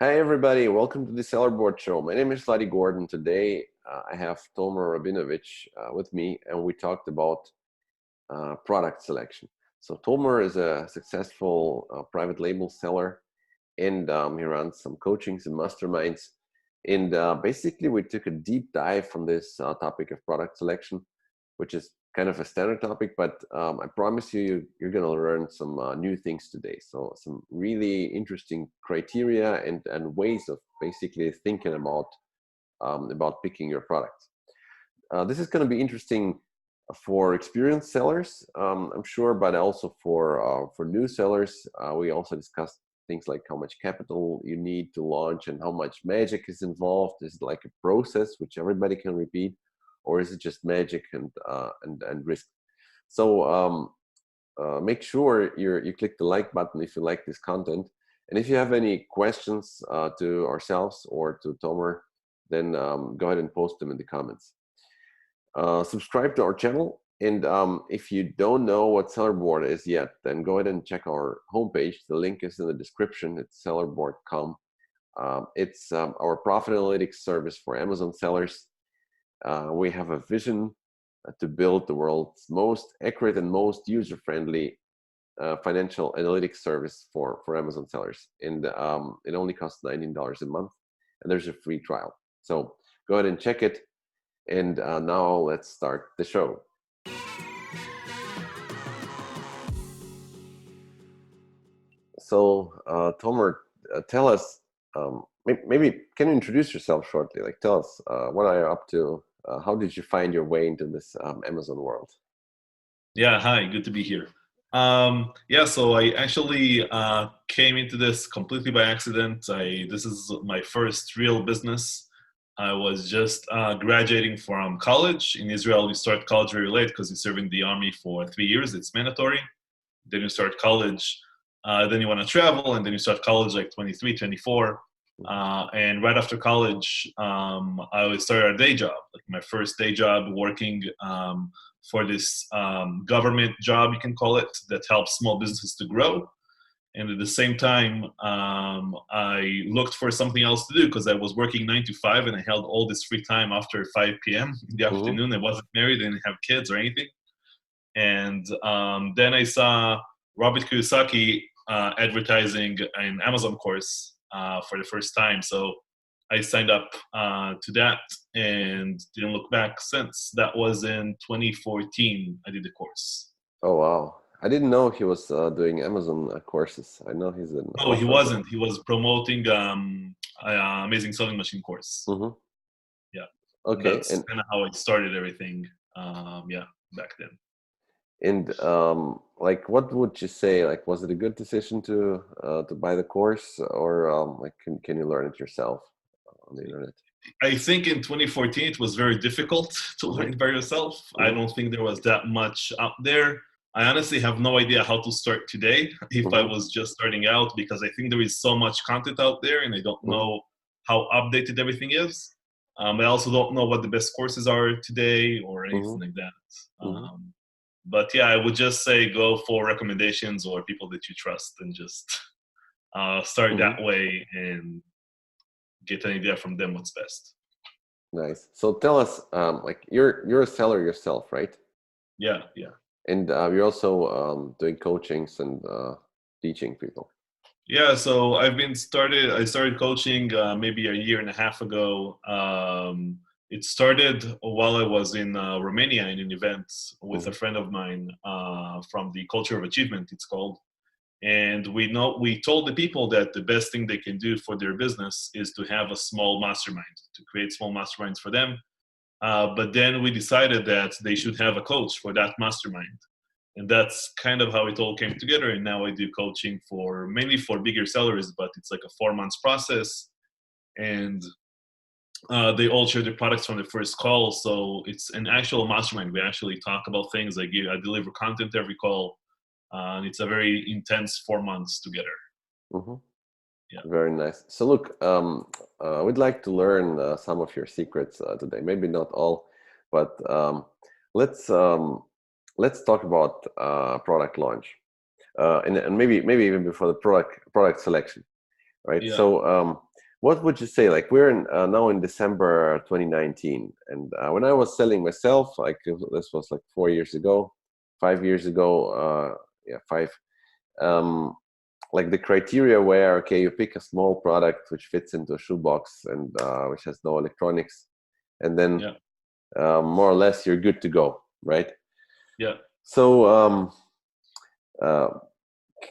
Hi everybody, welcome to the Sellerboard Show. My name is Vladi Gordon. Today I have Tomer Rabinovich with me, and we talked about product selection. So Tomer is a successful private label seller, and he runs some coachings and masterminds. And basically we took a deep dive from this topic of product selection, which is kind of a standard topic, but I promise you're going to learn some new things today. So some really interesting criteria and ways of basically thinking about picking your product. This is going to be interesting for experienced sellers, I'm sure, but also for new sellers. We also discussed things like how much capital you need to launch and how much magic is involved. Is it like a process which everybody can repeat, or is it just magic and risk? So make sure you click the like button if you like this content, and if you have any questions to ourselves or to Tomer, then go ahead and post them in the comments. Subscribe to our channel, and if you don't know what sellerboard is yet, then go ahead and check our homepage. The link is in the description. It's sellerboard.com. It's our profit analytics service for Amazon sellers. We have a vision to build the world's most accurate and most user-friendly financial analytics service for Amazon sellers. And it only costs $19 a month, and there's a free trial. So go ahead and check it. And now let's start the show. So Tomer, tell us, maybe can you introduce yourself shortly? Like, tell us what are you up to? How did you find your way into this Amazon world? Yeah, hi, good to be here. So I actually came into this completely by accident. This is my first real business. I was just graduating from college. In Israel, you start college very late because you serve in the army for 3 years. It's mandatory. Then you start college. Then you want to travel, and then you start college like 23, 24. And right after college, I started a day job, like my first day job working for this government job, you can call it, that helps small businesses to grow. And at the same time, I looked for something else to do because I was working 9 to 5 and I held all this free time after 5 p.m. in the afternoon. I wasn't married, didn't have kids or anything. And then I saw Robert Kiyosaki advertising an Amazon course for the first time. So I signed up to that and didn't look back since. That was in 2014. I did the course. Oh, wow. I didn't know he was doing Amazon courses. I know he's an No, he author. wasn't. He was promoting Amazing Selling Machine course. Mm-hmm. Yeah. Okay. That's kind of how I started everything. Back then. And like, what would you say? Like, was it a good decision to buy the course, or like, can you learn it yourself on the internet? I think in 2014 it was very difficult to learn by yourself. I don't think there was that much out there. I honestly have no idea how to start today if I was just starting out, because I think there is so much content out there and I don't know how updated everything is. I also don't know what the best courses are today or anything like that. But yeah, I would just say go for recommendations or people that you trust and just start that way and get an idea from them what's best. Nice. So tell us, like, you're a seller yourself, right? Yeah. And you're also doing coachings and teaching people. Yeah, so I started coaching maybe a year and a half ago. It started while I was in Romania in an event with a friend of mine from the Culture of Achievement, it's called. And we told the people that the best thing they can do for their business is to have a small mastermind, to create small masterminds for them. But then we decided that they should have a coach for that mastermind. And that's kind of how it all came together. And now I do coaching mainly for bigger sellers, but it's like a 4 months process. And they all share their products from the first call. So it's an actual mastermind. We actually talk about things. I deliver content every call. And it's a very intense 4 months together. Yeah. Very nice. So look, we'd like to learn some of your secrets today. Maybe not all, but let's talk about product launch, and maybe even before the product selection, right? Yeah. So what would you say? Like we're now in December 2019, and when I was selling myself, like this was like 4 years ago, 5 years ago, yeah, five. Um, like the criteria where, okay, you pick a small product which fits into a shoebox and which has no electronics, and then Yeah. more or less you're good to go, right? Yeah. So uh,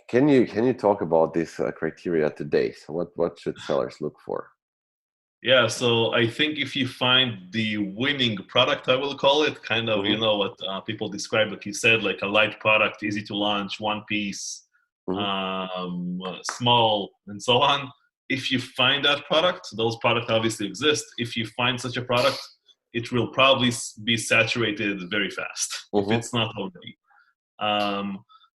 can you talk about this criteria today? So what should sellers look for? Yeah, so I think if you find the winning product, I will call it, kind of, you Mm-hmm. know, what people describe, like you said, like a light product, easy to launch, one piece, Mm-hmm. small, and so on. If you find that product, those products obviously exist. If you find such a product, it will probably be saturated very fast if Mm-hmm. it's not already. Um,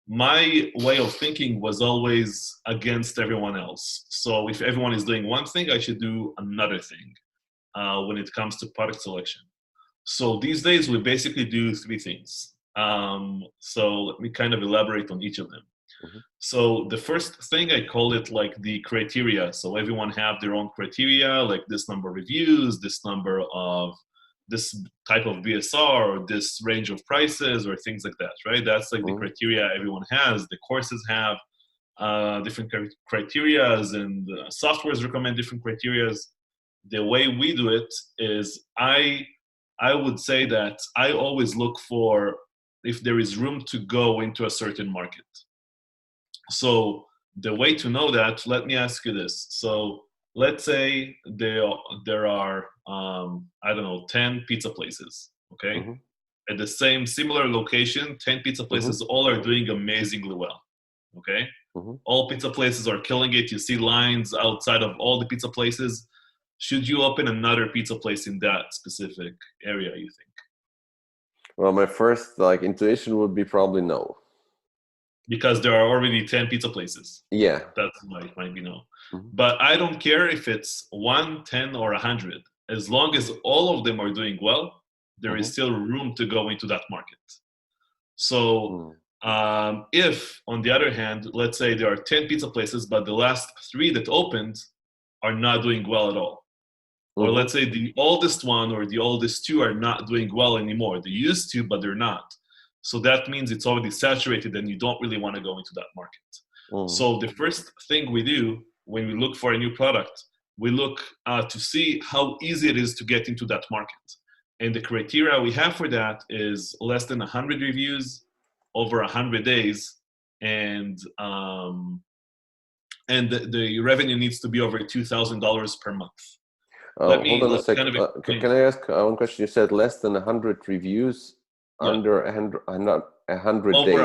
my way of thinking was always against everyone else. So if everyone is doing one thing, I should do another thing when it comes to product selection. So these days, we basically do three things. So let me kind of elaborate on each of them. Mm-hmm. So the first thing, I call it like the criteria. So everyone have their own criteria, like this number of reviews, this number of this type of BSR, or this range of prices, or things like that, right? That's like the Mm-hmm. criteria everyone has. The courses have different criterias, and softwares recommend different criterias. The way we do it is I would say that I always look for if there is room to go into a certain market. So the way to know that, let me ask you this. So let's say there are I don't know, 10 pizza places, okay? Mm-hmm. At the same similar location, 10 pizza Mm-hmm. places all are doing amazingly well, okay? All pizza places are killing it. You see lines outside of all the pizza places. Should you open another pizza place in that specific area, you think? Well, my first like intuition would be probably no. Because there are already 10 pizza places. Yeah. That's why it might be no. Mm-hmm. But I don't care if it's 1, 10, or 100. As long as all of them are doing well, there is Mm-hmm. still room to go into that market. So Mm-hmm. if, on the other hand, let's say there are 10 pizza places, but the last 3 that opened are not doing well at all. Or Mm-hmm. let's say the oldest one or the oldest 2 are not doing well anymore. They used to, but they're not. So that means it's already saturated and you don't really want to go into that market. Mm-hmm. So the first thing we do when we look for a new product, we look to see how easy it is to get into that market. And the criteria we have for that is less than 100 reviews, over 100 days, and the revenue needs to be over $2,000 per month. Let Hold me on a sec. kind of Can explain. I ask one question? You said less than 100 reviews, Yeah, under 100 over days.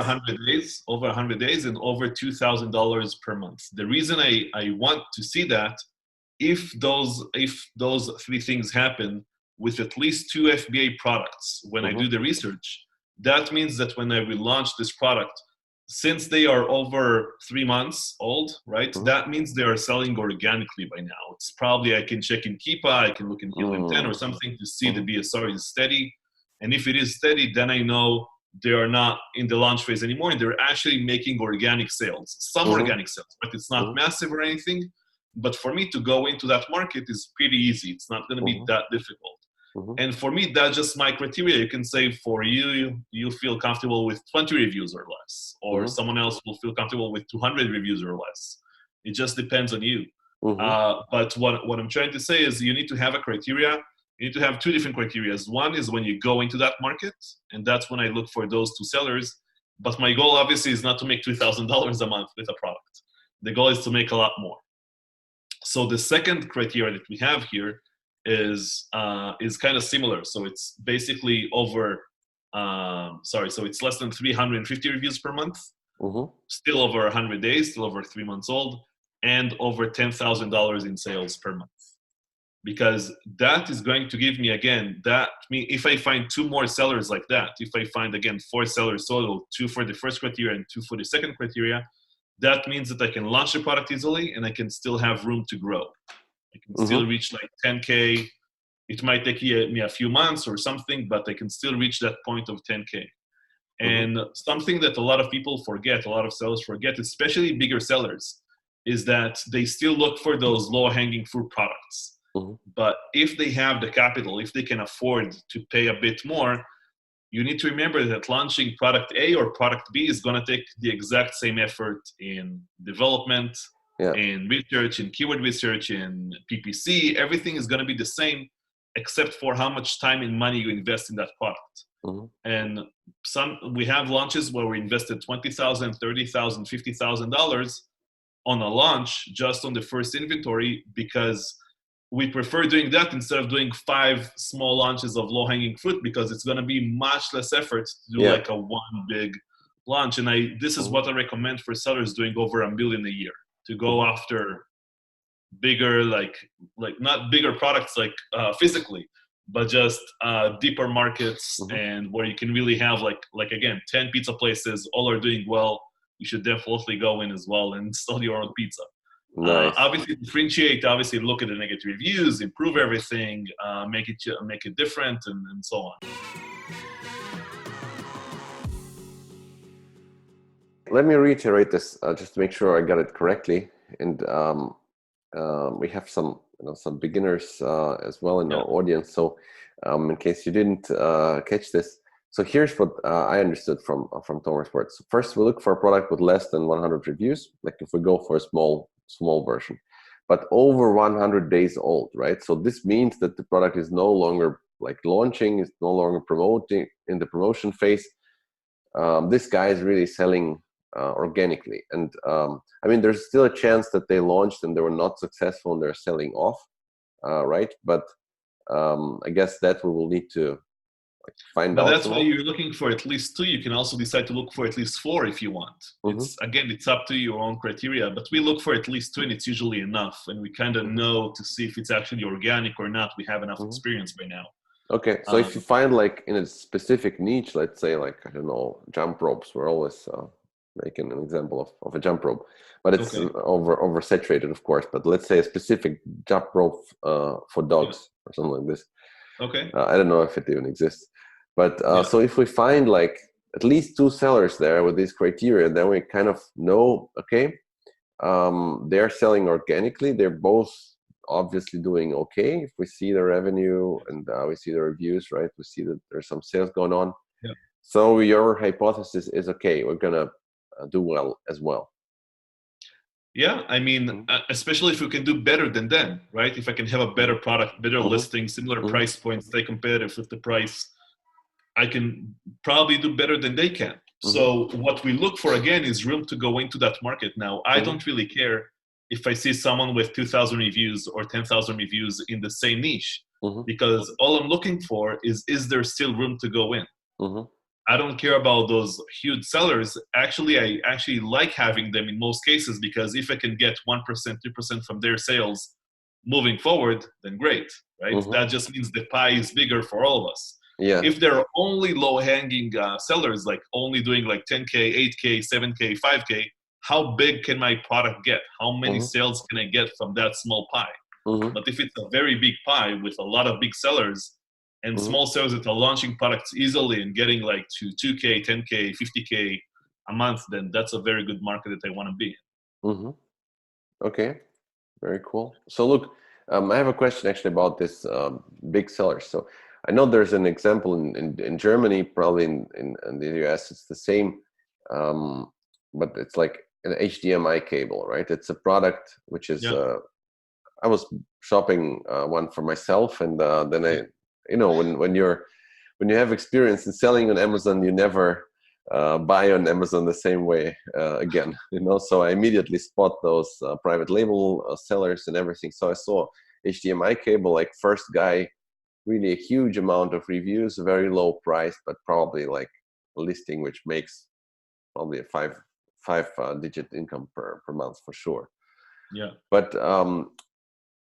100 days, and over $2,000 per month. The reason I want to see that, if those three things happen with at least 2 FBA products when I Mm-hmm. do the research, that means that when I will launch this product, since they are over 3 months old, right? Mm-hmm. That means they are selling organically by now. It's probably, I can check in Keepa, I can look in Helium 10 or something to see the Mm-hmm. BSR is steady. And if it is steady, then I know they are not in the launch phase anymore and they're actually making organic sales, some Mm-hmm. organic sales, but it's not Mm-hmm. massive or anything. But for me to go into that market is pretty easy. It's not going to be Mm-hmm. that difficult. Mm-hmm. And for me, that's just my criteria. You can say for you feel comfortable with 20 reviews or less, or Mm-hmm. someone else will feel comfortable with 200 reviews or less. It just depends on you. Mm-hmm. But what I'm trying to say is you need to have a criteria. You need to have 2 different criteria. One is when you go into that market, and that's when I look for those 2 sellers. But my goal obviously is not to make $2,000 a month with a product. The goal is to make a lot more. So the second criteria that we have here is kind of similar. So it's basically over, so it's less than 350 reviews per month, Mm-hmm. still over 100 days, still over 3 months old, and over $10,000 in sales per month. Because that is going to give me, again, if I find 2 more sellers like that, if I find, again, 4 sellers total, 2 for the first criteria and 2 for the second criteria, that means that I can launch the product easily and I can still have room to grow. I can still Mm-hmm. reach like 10K. It might take me a few months or something, but I can still reach that point of 10K. Mm-hmm. And something that a lot of people forget, a lot of sellers forget, especially bigger sellers, is that they still look for those low-hanging fruit products. But if they have the capital, if they can afford to pay a bit more, you need to remember that launching product A or product B is going to take the exact same effort in development, in research, in keyword research, in PPC. Everything is going to be the same, except for how much time and money you invest in that product. And we have launches where we invested $20,000, $30,000, $50,000 on a launch just on the first inventory, because we prefer doing that instead of doing 5 small launches of low-hanging fruit, because it's going to be much less effort to do like a one big launch. And this is what I recommend for sellers doing over $1 million a year, to go after bigger, like not bigger products like physically, but just deeper markets, and where you can really have like again, 10 pizza places, all are doing well. You should definitely go in as well and sell your own pizza. Nice. Obviously differentiate, obviously look at the negative reviews, improve everything, make it different, and so on. Let me reiterate this just to make sure I got it correctly. And we have some beginners as well in our audience. So in case you didn't catch this, so here's what I understood from Tomer's words. So first, we look for a product with less than 100 reviews, like if we go for a small version, but over 100 days old, right? So this means that the product is no longer like launching, it's no longer promoting in the promotion phase. This guy is really selling organically. And I mean, there's still a chance that they launched and they were not successful and they're selling off, right? But I guess that we will need to find out. But that's why you're looking for at least 2. You can also decide to look for at least 4 if you want. It's up to your own criteria, but we look for at least 2 and it's usually enough. And we kind of know to see if it's actually organic or not. We have enough experience by now. Okay, so if you find like in a specific niche, let's say like, I don't know, jump ropes, we're always making an example of a jump rope, but it's oversaturated, of course. But let's say a specific jump rope for dogs or something like this. Okay. I don't know if it even exists. But so if we find like at least 2 sellers there with these criteria, then we kind of know, okay, they're selling organically. They're both obviously doing okay. If we see the revenue and we see the reviews, right, we see that there's some sales going on. Yeah. So your hypothesis is, okay, we're going to do well as well. Yeah, I mean, especially if we can do better than them, right? If I can have a better product, better listing, similar price points, stay competitive with the price, I can probably do better than they can. So what we look for, again, is room to go into that market. Now, I don't really care if I see someone with 2,000 reviews or 10,000 reviews in the same niche, because all I'm looking for is there still room to go in? I don't care about those huge sellers. Actually, I actually like having them in most cases, because if I can get 1%, 2% from their sales moving forward, then great, right? That just means the pie is bigger for all of us. Yeah. If there are only low-hanging sellers, like only doing like 10K, 8K, 7K, 5K, how big can my product get? How many sales can I get from that small pie? But if it's a very big pie with a lot of big sellers and small sellers that are launching products easily and getting like to 2K, 10K, 50K a month, then that's a very good market that I want to be in. Okay, very cool. So look, I have a question actually about this big sellers. So I know there's an example in Germany, probably in the US, it's the same, but it's like an HDMI cable, right? It's a product which is, I was shopping one for myself, and then I, when you have experience in selling on Amazon, you never buy on Amazon the same way again, so I immediately spot those private label sellers and everything. So I saw HDMI cable, like first guy, really a huge amount of reviews, very low price, but probably like a listing which makes probably a five digit income per month for sure. Yeah. But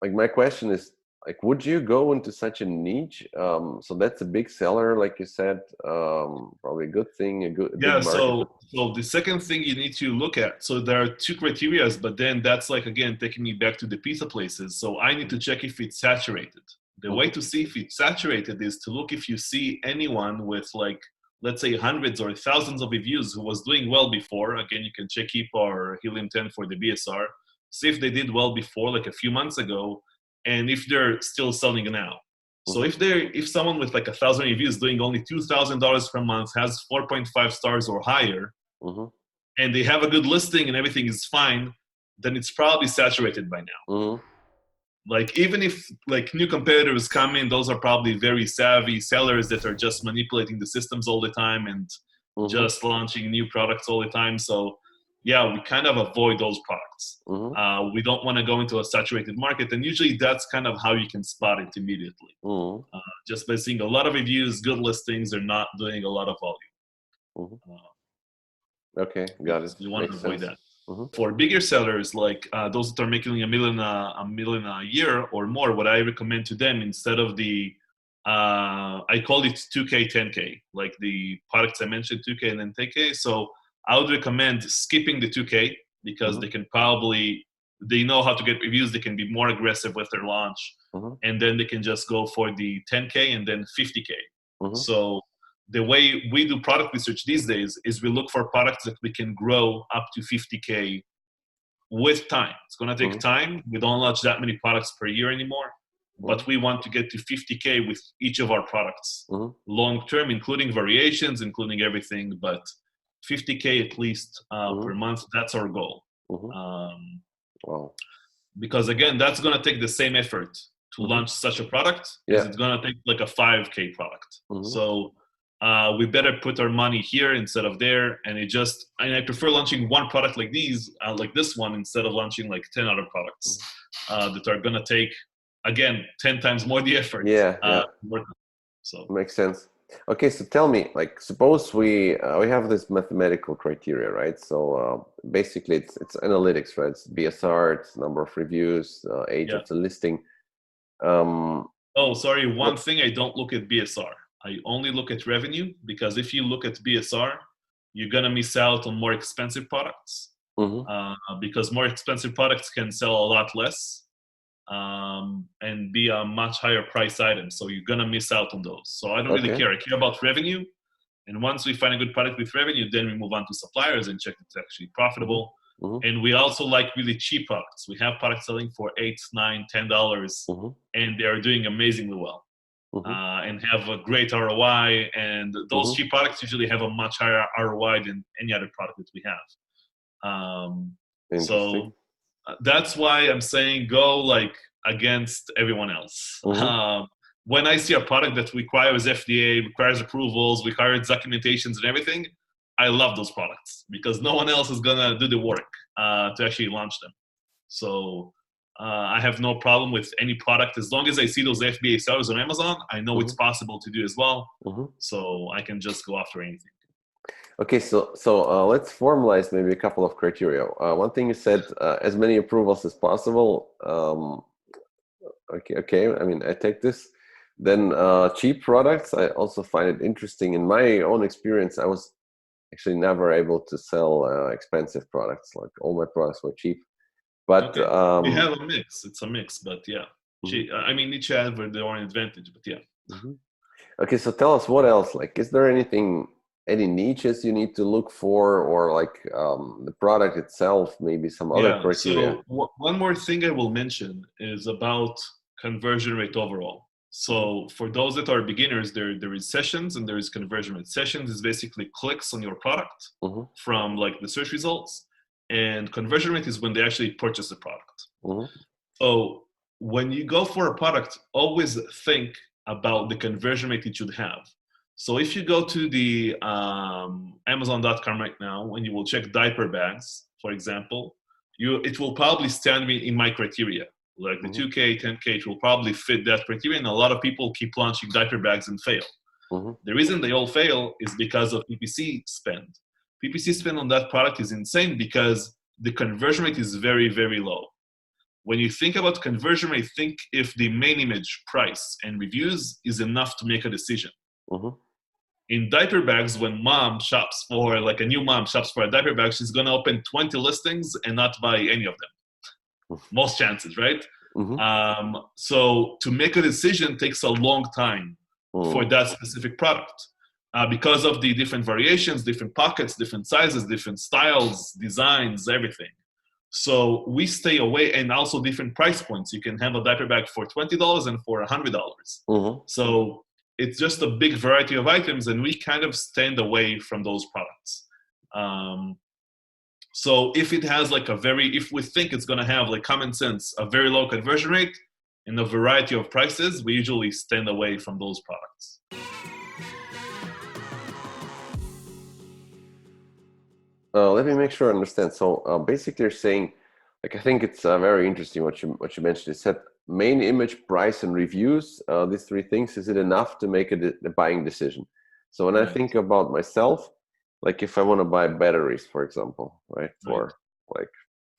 like my question is, like, would you go into such a niche? So that's a big seller, like you said, probably a good thing, a big market. So the second thing you need to look at, so there are 2 criteria, but then that's like, again, taking me back to the pizza places. So I need to check if it's saturated. The way to see if it's saturated is to look if you see anyone with like, let's say hundreds or thousands of reviews who was doing well before. Again, you can check HIPAA or Helium 10 for the BSR. see if they did well before, like a few months ago, and if they're still selling now. So if someone with like 1,000 reviews doing only $2,000 per month has 4.5 stars or higher, and they have a good listing and everything is fine, then it's probably saturated by now. Like even if like new competitors come in, those are probably very savvy sellers that are just manipulating the systems all the time and just launching new products all the time. So yeah, we kind of avoid those products. We don't want to go into a saturated market, and usually that's kind of how you can spot it immediately. Just by seeing a lot of reviews, good listings, they're not doing a lot of volume. Okay, got it. We want to avoid that. Mm-hmm. For bigger sellers, like those that are making $1 million a year or more, what I recommend to them, instead of the, I call it 2K, 10K, like the products I mentioned, 2K and then 10K. So I would recommend skipping the 2K because Mm-hmm. they can probably, they know how to get reviews. They can be more aggressive with their launch. Mm-hmm. And then they can just go for the 10K and then 50K. Mm-hmm. So the way we do product research these days is we look for products that we can grow up to 50K with time. It's going to take Mm-hmm. time. We don't launch that many products per year anymore, but we want to get to 50K with each of our products Mm-hmm. long term, including variations, including everything, but 50K at least per month. That's our goal. Wow. Because again, that's going to take the same effort to launch such a product as it's going to take like a 5K product. So we better put our money here instead of there. And I prefer launching one product like like this one, instead of launching like 10 other products that are going to take, again, 10 times more the effort. So makes sense. Okay, so tell me, like, suppose we have this mathematical criteria, right? So basically, it's analytics, right? It's BSR, it's number of reviews, age of the listing. One thing, I don't look at BSR. I only look at revenue, because if you look at BSR, you're gonna miss out on more expensive products because more expensive products can sell a lot less. And be a much higher price item. So you're going to miss out on those. So I don't really care. I care about revenue. And once we find a good product with revenue, then we move on to suppliers and check if it's actually profitable. And we also like really cheap products. We have products selling for $8, $9, $10, and they are doing amazingly well and have a great ROI. And those cheap products usually have a much higher ROI than any other product that we have. So that's why I'm saying go like against everyone else. When I see a product that requires FBA, requires approvals, requires documentations and everything, I love those products because no one else is gonna do the work to actually launch them. So I have no problem with any product as long as I see those FBA sellers on Amazon. I know it's possible to do as well, so I can just go after anything. Okay, so let's formalize maybe a couple of criteria. One thing you said, as many approvals as possible. Okay. I mean, I take this. Then cheap products, I also find it interesting. In my own experience, I was actually never able to sell expensive products. Like all my products were cheap. But we have a mix. It's a mix, but yeah. I mean, each has their own advantage, but yeah. Okay, so tell us what else. Like, is there any niches you need to look for, or like the product itself, maybe some other criteria? So one more thing I will mention is about conversion rate overall. So for those that are beginners, there is sessions and there is conversion rate. Sessions is basically clicks on your product from like the search results, and conversion rate is when they actually purchase the product. So when you go for a product, always think about the conversion rate it should have. So if you go to the Amazon.com right now and you will check diaper bags, for example, it will probably stand in my criteria. Like the 2K, 10K, it will probably fit that criteria. And a lot of people keep launching diaper bags and fail. The reason they all fail is because of PPC spend. PPC spend on that product is insane because the conversion rate is very, very low. When you think about conversion rate, think if the main image, price, and reviews is enough to make a decision. In diaper bags, when mom shops for, like a new mom shops for a diaper bag, she's going to open 20 listings and not buy any of them. Most chances, right? So to make a decision takes a long time for that specific product because of the different variations, different pockets, different sizes, different styles, designs, everything. So we stay away, and also different price points. You can have a diaper bag for $20 and for $100. So it's just a big variety of items, and we kind of stand away from those products. So if it has like if we think it's going to have like common sense, a very low conversion rate, and a variety of prices, we usually stand away from those products. Let me make sure I understand. So basically, you're saying, like, I think it's very interesting what you mentioned. You said main image, price, and reviews. These three things. Is it enough to make a buying decision? So when I think about myself, like if I want to buy batteries, for example, right, for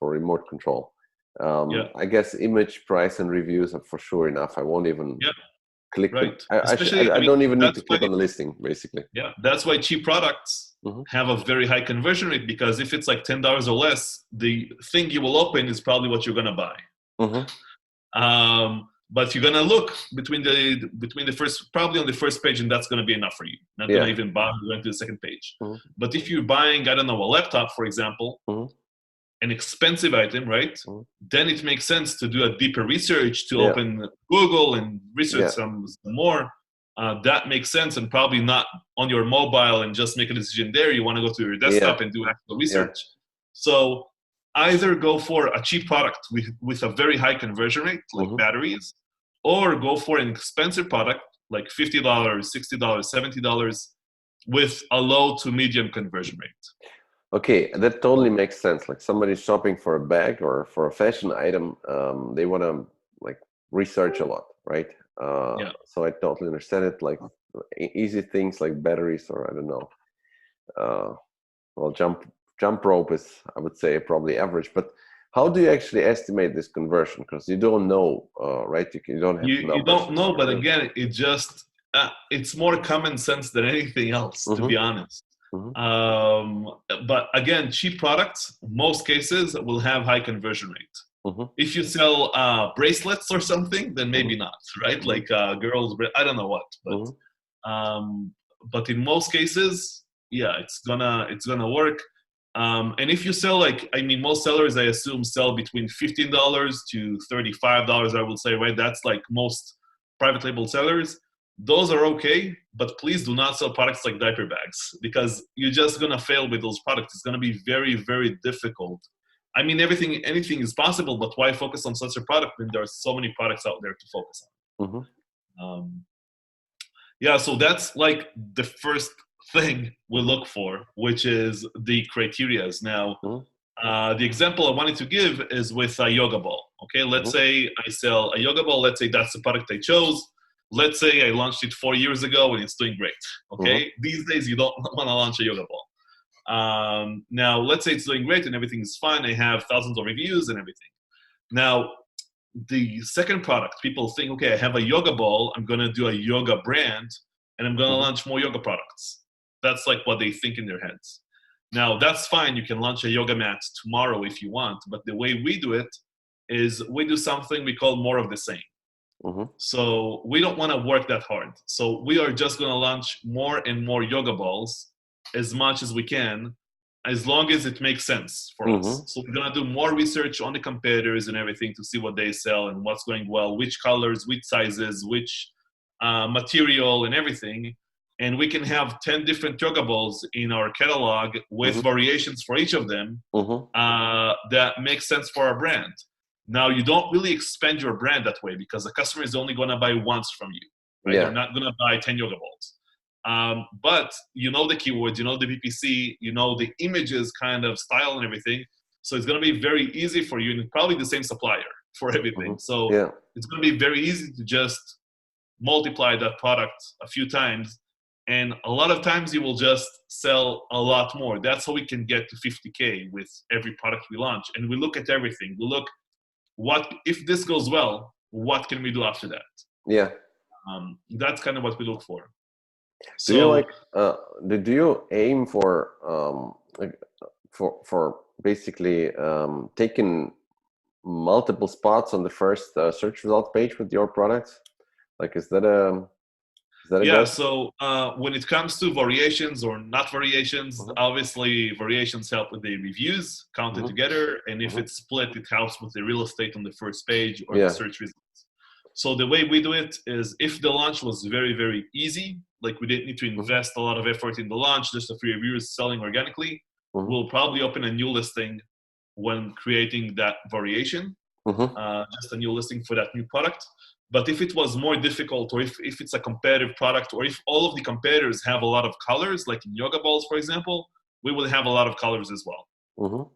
remote control, I guess image, price, and reviews are for sure enough. I won't even click. Right. I don't even need to click on the listing, basically. Yeah, that's why cheap products have a very high conversion rate, because if it's like $10 or less, the thing you will open is probably what you're gonna buy. But you're gonna look between the first, probably on the first page, and that's gonna be enough for you. Not gonna even bother going to the second page. But if you're buying, I don't know, a laptop, for example, an expensive item, right? Then it makes sense to do a deeper research, to open Google and research some more. That makes sense, and probably not on your mobile and just make a decision there. You want to go to your desktop and do actual research. So either go for a cheap product with a very high conversion rate, like batteries, or go for an expensive product like $50, $60, $70 with a low to medium conversion rate. Okay, that totally makes sense. Like somebody's shopping for a bag or for a fashion item, they want to like research a lot, right? So I totally understand it. Like easy things like batteries, or I don't know. Well, jump rope is, I would say, probably average. But how do you actually estimate this conversion? Because you don't know, right? You don't have numbers. You don't know, but again, it's more common sense than anything else, to be honest. But again, cheap products, most cases, will have high conversion rate. If you sell bracelets or something, then maybe not, right? Like girls, I don't know what, but in most cases, it's gonna work. And if you sell, most sellers, I assume, sell between $15 to $35, I would say, right? That's like most private label sellers. Those are okay, but please do not sell products like diaper bags, because you're just gonna fail with those products. It's gonna be very, very difficult. I mean, anything is possible, but why focus on such a product when there are so many products out there to focus on? So that's like the first thing we look for, which is the criterias. Now, the example I wanted to give is with a yoga ball. Okay, let's say I sell a yoga ball. Let's say that's the product I chose. Let's say I launched it 4 years ago and it's doing great. Okay, these days you don't want to launch a yoga ball. Now, let's say it's doing great and everything is fine. I have thousands of reviews and everything. Now, the second product, people think, okay, I have a yoga ball. I'm going to do a yoga brand and I'm going to launch more yoga products. That's like what they think in their heads. Now, that's fine. You can launch a yoga mat tomorrow if you want. But the way we do it is we do something we call more of the same. So we don't want to work that hard. So we are just going to launch more and more yoga balls as much as we can, as long as it makes sense for us. So we're going to do more research on the competitors and everything to see what they sell and what's going well, which colors, which sizes, which material and everything. And we can have 10 different yoga balls in our catalog with variations for each of them that makes sense for our brand. Now, you don't really expand your brand that way, because the customer is only going to buy once from you. Right? They're not going to buy 10 yoga balls. But you know the keywords, you know the PPC, you know the images kind of style and everything. So it's going to be very easy for you, and probably the same supplier for everything. So it's going to be very easy to just multiply that product a few times. And a lot of times you will just sell a lot more. That's how we can get to 50K with every product we launch. And we look at everything. We look, what if this goes well, what can we do after that? That's kind of what we look for. So do you aim for basically taking multiple spots on the first search result page with your products? Like, is that that a Yeah, good? so when it comes to variations or not variations, Mhm, obviously variations help with the reviews counted mhm, together, and if mhm. it's split, it helps with the real estate on the first page or the Yeah. search results. So the way we do it is if the launch was very, very easy, like we didn't need to Mhm, invest a lot of effort in the launch, just a few reviewers selling organically, mhm, we'll probably open a new listing when creating that variation, mhm. just a new listing for that new product. But if it was more difficult, or if it's a competitive product, or if all of the competitors have a lot of colors, like in yoga balls, for example, we will have a lot of colors as well. Mhm.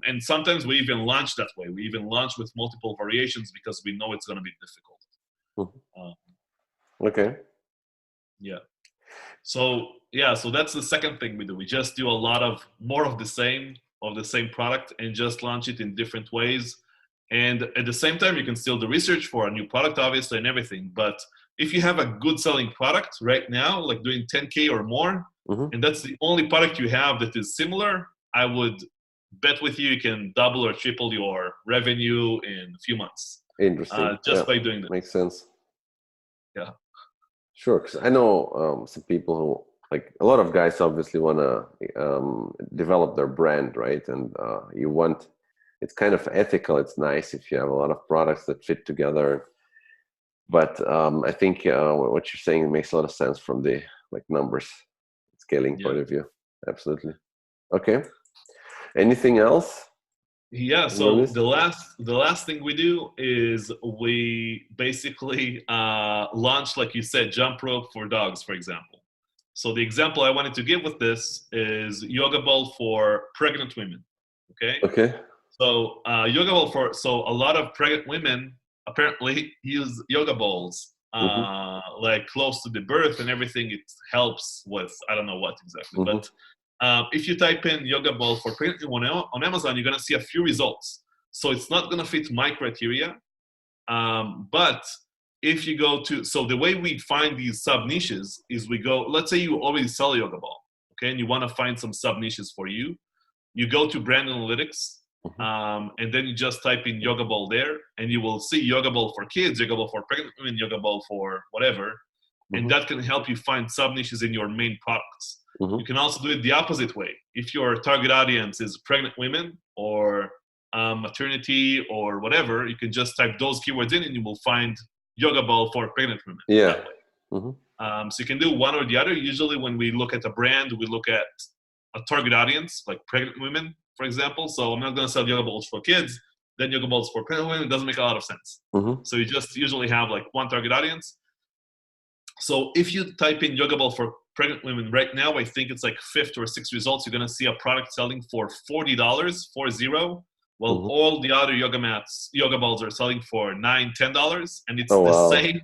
And sometimes we even launch that way. We even launch with multiple variations because we know it's going to be difficult. Mhm. Uh, Okay. yeah. So yeah, so that's the second thing we do. We just do a lot of more of the same product, and just launch it in different ways. And at the same time, you can still do research for a new product, obviously, and everything. But if you have a good selling product right now, like doing 10K or more, Mhm. and that's the only product you have that is similar, I would bet with you can double or triple your revenue in a few months, Interesting. Yeah, just by doing that. makes sense. Yeah. Sure, because I know some people who, like a lot of guys, obviously want to develop their brand, right? And you want, it's kind of ethical. It's nice if you have a lot of products that fit together. But I think what you're saying makes a lot of sense from the like numbers scaling Yeah. point of view. Absolutely. Okay. Anything else Yeah, on your so list? the last thing we do is we basically launch, like you said, jump rope for dogs, for example. So the example I wanted to give with this is yoga ball for pregnant women. Okay, Okay. so yoga ball for so a lot of pregnant women apparently use yoga balls Mm-hmm. like close to the birth and everything. It helps with I don't know what exactly, Mm-hmm. but if you type in yoga ball for pregnant women on Amazon, you're gonna see a few results. So it's not gonna fit my criteria, but if you go to so the way we find these sub niches is we go. Let's say you already sell a yoga ball, okay, and you want to find some sub niches for you. You go to brand analytics, Mm-hmm. and then you just type in yoga ball there, and you will see yoga ball for kids, yoga ball for pregnant women, yoga ball for whatever, and Mm-hmm. that can help you find sub niches in your main products. Mm-hmm. You can also do it the opposite way. If your target audience is pregnant women or maternity or whatever, you can just type those keywords in, and you will find yoga ball for pregnant women that Yeah. way. Mm-hmm. So you can do one or the other. Usually, when we look at a brand, we look at a target audience, like pregnant women, for example. So I'm not going to sell yoga balls for kids, then yoga balls for pregnant women. It doesn't make a lot of sense. Mm-hmm. So you just usually have like one target audience. So if you type in yoga ball for pregnant women right now, I think it's like fifth or sixth results. You're going to see a product selling for $40, 40, while Mm-hmm. all the other yoga mats, yoga balls are selling for $9, $10, and it's Oh the wow. same.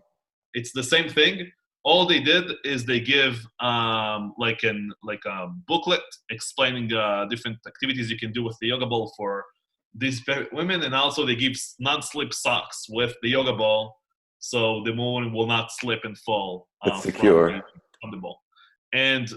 It's the same thing. All they did is they give like a booklet explaining different activities you can do with the yoga ball for these women, and also they give non-slip socks with the yoga ball, so the woman will not slip and fall It's from secure. the ball. And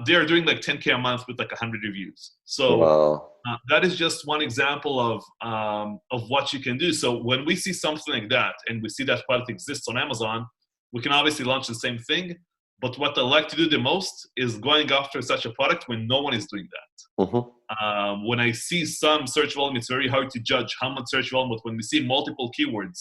they are doing like 10K a month with like 100 reviews. So Wow. that is just one example of what you can do. So when we see something like that, and we see that product exists on Amazon, we can obviously launch the same thing. But what I like to do the most is going after such a product when no one is doing that. Mm-hmm. When I see some search volume, it's very hard to judge how much search volume. But when we see multiple keywords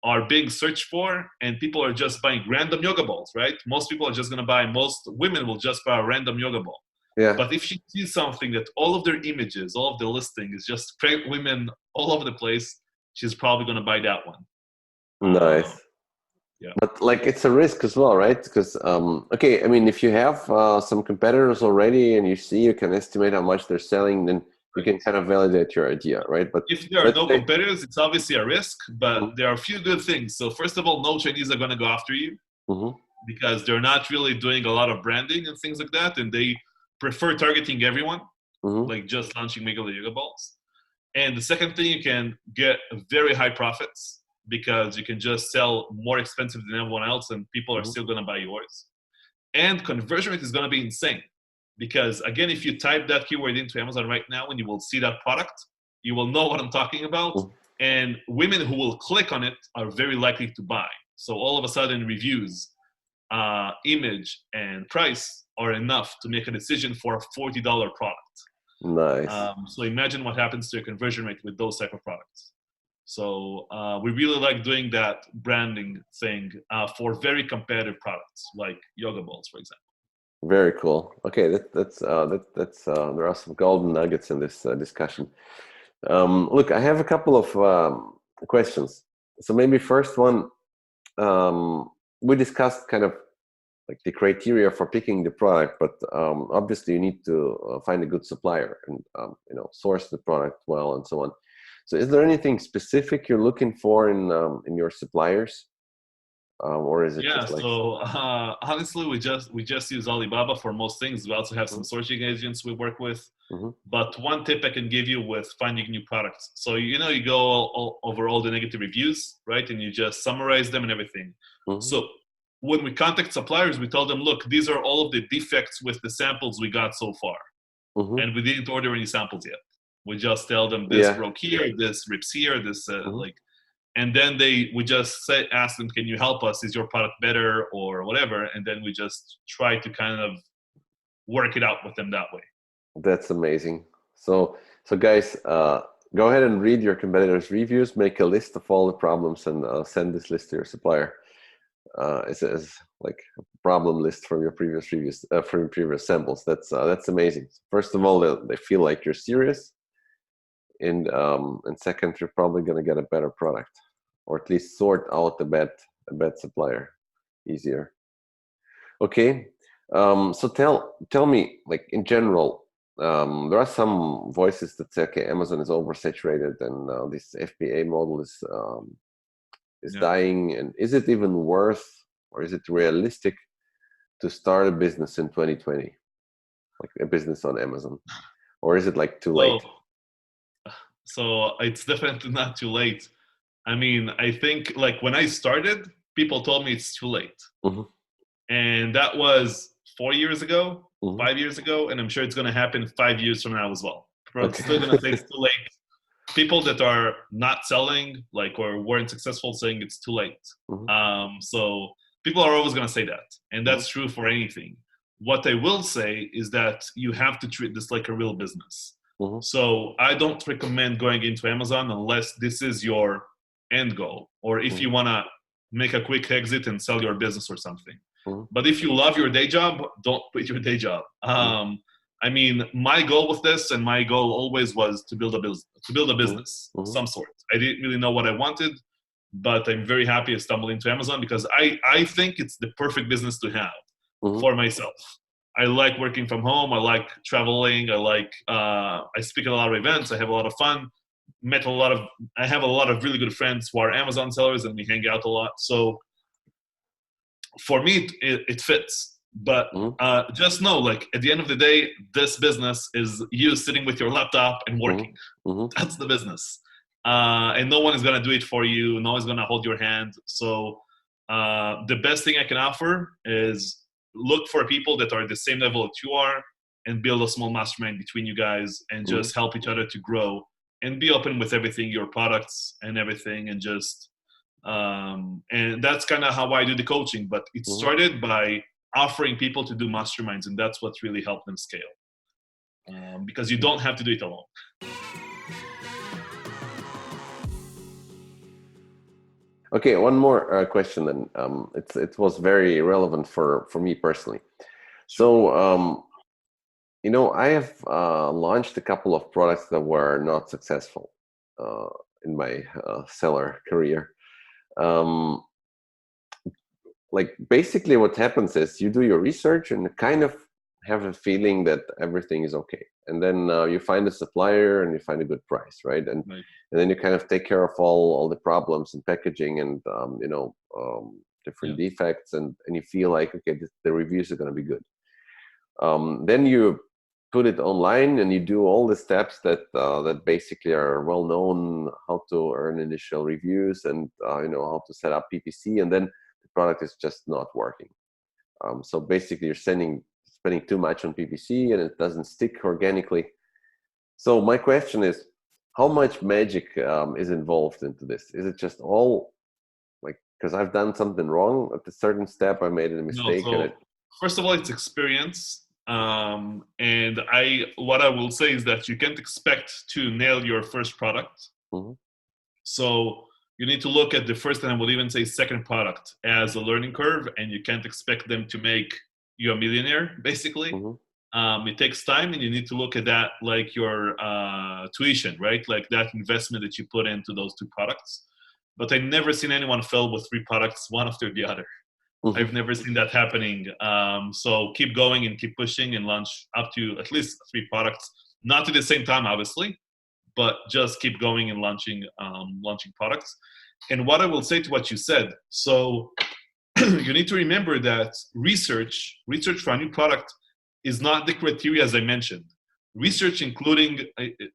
are being searched for, and people are just buying random yoga balls, right? Most people are just going to buy. Most women will just buy a random yoga ball. Yeah. But if she sees something that all of their images, all of the listing is just pregnant women all over the place, she's probably going to buy that one. Nice. Yeah. But like it's a risk as well, right? Because okay, I mean, if you have some competitors already and you see you can estimate how much they're selling, then you Right. can kind of validate your idea, right? But If there are let's no say, competitors, it's obviously a risk, but mm-hmm. there are a few good things. So first of all, no Chinese are going to go after you Mm-hmm. because they're not really doing a lot of branding and things like that, and they prefer targeting everyone, Mm-hmm. like just launching regular yoga balls. And the second thing, you can get very high profits because you can just sell more expensive than everyone else, and people are Mm-hmm. still going to buy yours. And conversion rate is going to be insane because, again, if you type that keyword into Amazon right now and you will see that product, you will know what I'm talking about. Mm-hmm. And women who will click on it are very likely to buy. So all of a sudden, reviews image, and price are enough to make a decision for a $40 product. Nice. So imagine what happens to your conversion rate with those type of products. So we really like doing that branding thing for very competitive products like yoga balls, for example. Very cool. Okay, that's there are some golden nuggets in this discussion. Look, I have a couple of questions. So maybe first one, we discussed kind of like the criteria for picking the product, but obviously you need to find a good supplier and source the product well and so on. So is there anything specific you're looking for in your suppliers? Or is it just like... So honestly, we just use Alibaba for most things. We also have some sourcing agents we work with. But one tip I can give you with finding new products. So you go over all the negative reviews, right? And you just summarize them and everything. So when we contact suppliers, we tell them, look, these are all of the defects with the samples we got so far, and we didn't order any samples yet. We just tell them this broke here, this rips here, this and then we just ask them, can you help us? Is your product better or whatever? And then we just try to kind of work it out with them that way. That's amazing. So guys, go ahead and read your competitors' reviews, make a list of all the problems, and send this list to your supplier. It's like a problem list from your previous reviews, from your previous samples. That's amazing. First of all, they feel like you're serious. And second, you're probably going to get a better product, or at least sort out a bad supplier easier. Okay, so tell me, like in general, there are some voices that say, okay, Amazon is oversaturated and this FBA model is dying. And is it even worth, or is it realistic to start a business in 2020, like a business on Amazon, or is it like too late? So it's definitely not too late. I mean, I think like when I started, people told me it's too late. And that was 4 years ago, 5 years ago, and I'm sure it's going to happen 5 years from now as well. People are still going to say it's too late. People that are not selling, like, or weren't successful, saying it's too late. So people are always going to say that, and that's true for anything. What I will say is that you have to treat this like a real business. So I don't recommend going into Amazon unless this is your end goal, or if you want to make a quick exit and sell your business or something. But if you love your day job, don't quit your day job. I mean, my goal with this, and my goal always was to build a business of some sort. I didn't really know what I wanted, but I'm very happy I stumbled into Amazon because I think it's the perfect business to have for myself. I like working from home. I like traveling. I speak at a lot of events. I have a lot of fun. I have a lot of really good friends who are Amazon sellers, and we hang out a lot. So for me, it fits. But just know, like, at the end of the day, this business is you sitting with your laptop and working. That's the business. And no one is going to do it for you. No one's going to hold your hand. So the best thing I can offer is look for people that are the same level that you are and build a small mastermind between you guys and just help each other to grow and be open with everything, your products and everything, and just and that's kind of how I do the coaching. But it started by offering people to do masterminds, and that's what really helped them scale, because you don't have to do it alone. Okay, one more question then. It was very relevant for me personally. So, I have launched a couple of products that were not successful in my seller career. Like basically what happens is you do your research and kind of have a feeling that everything is okay. And then you find a supplier and you find a good price, right? And then you kind of take care of all the problems and packaging and different defects, and you feel like, okay, the reviews are going to be good. Then you put it online and you do all the steps that basically are well known, how to earn initial reviews and how to set up PPC, and then the product is just not working. So basically you're spending too much on PPC and it doesn't stick organically. So my question is, how much magic is involved into this? Is it just all like because I've done something wrong at a certain step. I made a No, mistake, and so first of all, it's experience. And what I will say is that you can't expect to nail your first product. Mhm. So you need to look at the first, and I would even say second product as a learning curve, and you can't expect them to make you a millionaire, basically. Mhm. It takes time, and you need to look at that like your tuition, right? Like that investment that you put into those two products. But I've never seen anyone fail with three products, one after the other. Mhm. I've never seen that happening. So keep going and keep pushing and launch up to at least three products, not at the same time, obviously, but just keep going and launching products. And what I will say to what you said, so you need to remember that research for a new product is not the criteria as I mentioned. Research including,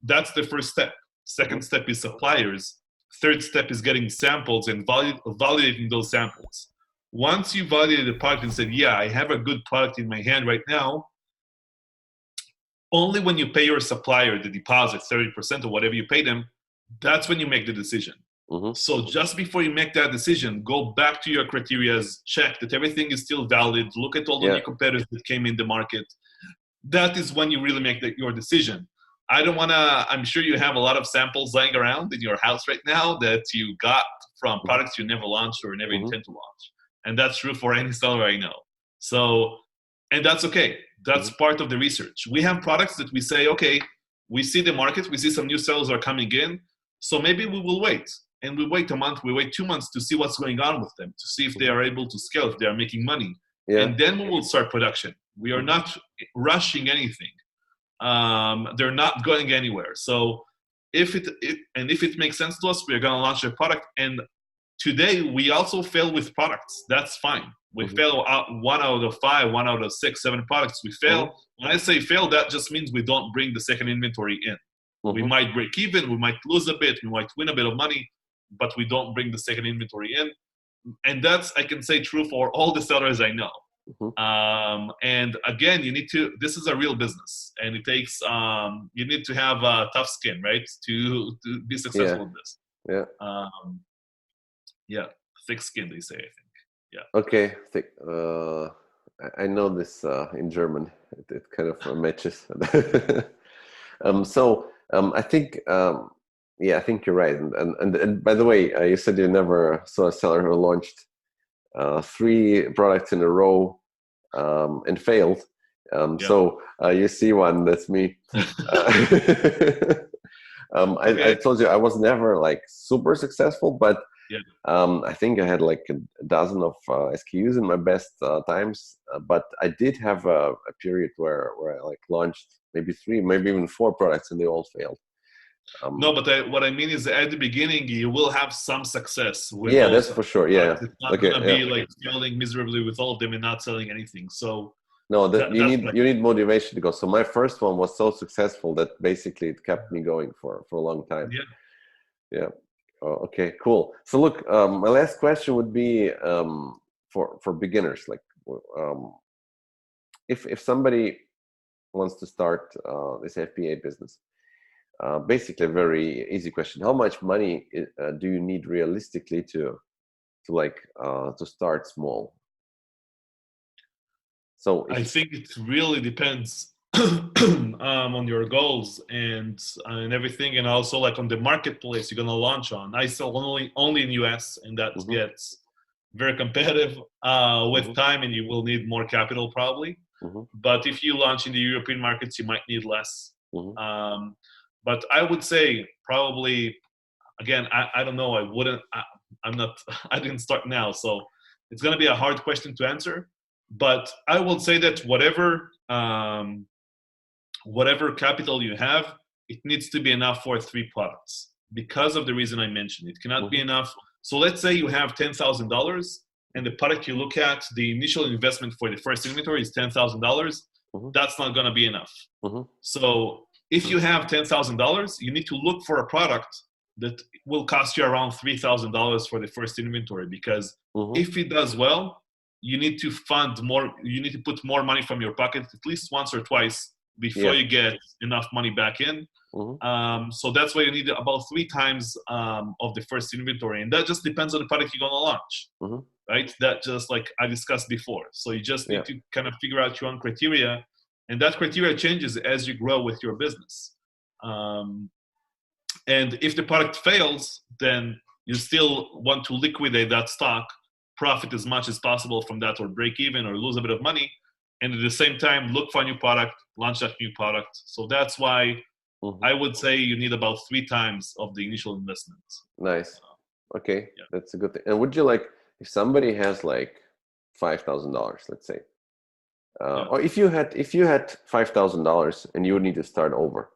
that's the first step. Second step is suppliers. Third step is getting samples and validating those samples. Once you validate the product and said, yeah, I have a good product in my hand right now, only when you pay your supplier the deposit, 30% or whatever you pay them, that's when you make the decision. Mhm. So just before you make that decision, go back to your criteria, check that everything is still valid, look at all the Yeah. new competitors that came in the market. That is when you really make your decision. I don't want to, I'm sure you have a lot of samples lying around in your house right now that you got from Mhm. products you never launched or never Mhm. intend to launch. And that's true for any seller I know. So, and that's okay. That's Mhm. part of the research. We have products that we say, okay, we see the market, we see some new sellers are coming in, so maybe we will wait. And we wait a month, we wait 2 months to see what's going on with them, to see if they Mhm. are able to scale, if they are making money. Yeah. And then we will start production. We are not rushing anything. They're not going anywhere. So if it makes sense to us, we're going to launch a product. And today we also fail with products. That's fine. We Mhm. fail out 1 out of 5, 1 out of 6, 7 products. We fail. Mhm. When I say fail, that just means we don't bring the second inventory in. We Mhm. might break even, we might lose a bit, we might win a bit of money, but we don't bring the second inventory in. And that's, I can say, true for all the sellers I know. Mhm. And again, this is a real business, and it takes, you need to have a tough skin, right? To be Yeah. successful in this. Yeah. Yeah, thick skin, they say, I think. Yeah. Okay. I know this in German. It kind of matches. I think yeah, I think you're right. And by the way, you said you never saw a seller who launched 3 products in a row and failed. Yeah. So you see one, that's me. I Okay. told you I was never like super successful, but Yeah. I think I had like a dozen of SKUs in my best times. But I did have a period where I like launched maybe 3, maybe even 4 products, and they all failed. No, but what I mean is at the beginning, you will have some success with Yeah, those that's for sure. Yeah. products. It's not Okay. going to Yeah. be like failing miserably with all of them and not selling anything. So No, that that's what I you need motivation to go. So my first one was so successful that basically it kept me going for a long time. yeah. Yeah. Oh, okay. Cool. So look, my last question would be for beginners. Like, um, if somebody wants to start this FBA business, basically a very easy question: how much money do you need realistically to start small? So I if think it really depends on your goals and everything, and also like on the marketplace you're gonna launch on. I sell only in US, and that Mhm. gets very competitive with Mhm. time, and you will need more capital probably. Mhm. But if you launch in the European markets, you might need less. Mhm. Um, but I would say probably, again, I don't know. I wouldn't. I'm not. I didn't start now, so it's gonna be a hard question to answer. But I will say that whatever capital you have, it needs to be enough for 3 products because of the reason I mentioned. It cannot be Mhm. enough. So let's say you have $10,000, and the product you look at, the initial investment for the first inventory is $10,000. Mhm. That's not gonna be enough. Mhm. So if you have $10,000, you need to look for a product that will cost you around $3,000 for the first inventory, because Mhm. if it does well, you need to fund more, you need to put more money from your pocket at least once or twice before Yeah. you get enough money back in. So that's why you need about 3 times of the first inventory, and that just depends on the product you're going to launch, right? That just like I discussed before. So you just need to kind of figure out your own criteria, and that criteria changes as you grow with your business. And if the product fails, then you still want to liquidate that stock, profit as much as possible from that, or break even or lose a bit of money. And at the same time, look for a new product, launch that new product. So that's why I would say you need about 3 times of the initial investment. Nice. Okay, that's a good thing. And would you like, if somebody has like $5,000, let's say, or if you had $5,000 and you would need to start over,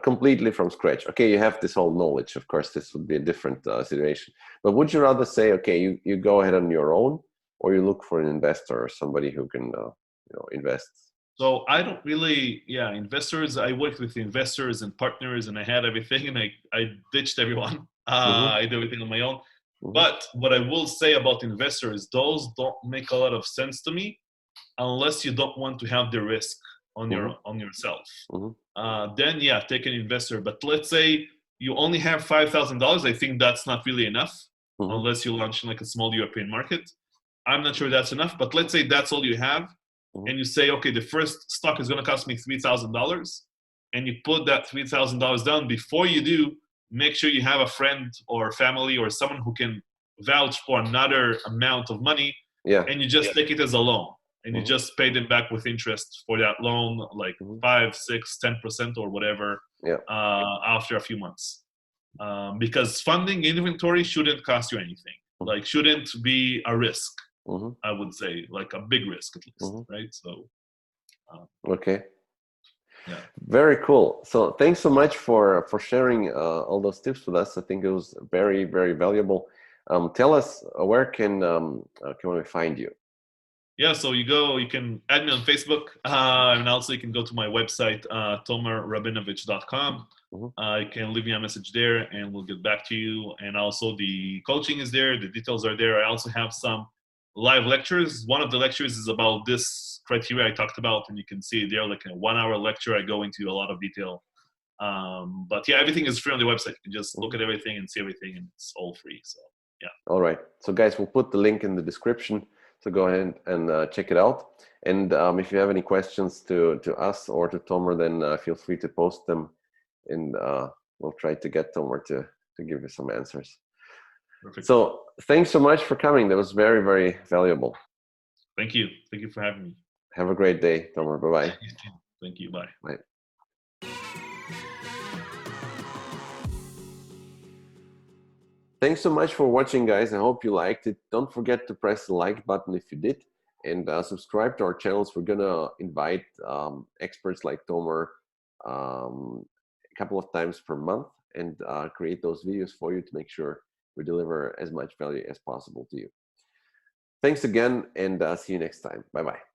completely from scratch. Okay, you have this whole knowledge. Of course, this would be a different situation. But would you rather say, okay, you go ahead on your own, or you look for an investor or somebody who can, invest? So I don't really, investors. I worked with investors and partners, and I had everything, and I ditched everyone. I did everything on my own. But what I will say about investors, those don't make a lot of sense to me, unless you don't want to have the risk on yourself. Then take an investor. But let's say you only have $5,000. I think that's not really enough, unless you launch in like a small European market. I'm not sure that's enough. But let's say that's all you have, and you say, okay, the first stock is going to cost me $3,000, and you put that $3,000 down. Before you do, make sure you have a friend or family or someone who can vouch for another amount of money, and you just take it as a loan. And you just pay them back with interest for that loan, like 5, 6, 10% or whatever, after a few months. Because funding inventory shouldn't cost you anything. Like, shouldn't be a risk, I would say, like a big risk at least, right? So. Okay. Yeah. Very cool. So thanks so much for sharing all those tips with us. I think it was very, very valuable. Tell us, where can we find you? Yeah, so you can add me on Facebook, and also you can go to my website, tomerrabinovich.com. You can leave me a message there, and we'll get back to you. And also the coaching is there, the details are there. I also have some live lectures. One of the lectures is about this criteria I talked about, and you can see there, like a 1-hour lecture. I go into a lot of detail. But everything is free on the website. You can just look at everything and see everything, and it's all free. So All right. So guys, we'll put the link in the description. So go ahead and check it out. And if you have any questions to us or to Tomer, then feel free to post them, and we'll try to get Tomer to give you some answers. Perfect. So thanks so much for coming. That was very, very valuable. Thank you. Thank you for having me. Have a great day, Tomer. Bye-bye. Thank you. Bye. Bye. Thanks so much for watching, guys. I hope you liked it. Don't forget to press the like button if you did, and subscribe to our channels. We're gonna invite experts like Tomer a couple of times per month, and create those videos for you to make sure we deliver as much value as possible to you. Thanks again, and see you next time. Bye-bye.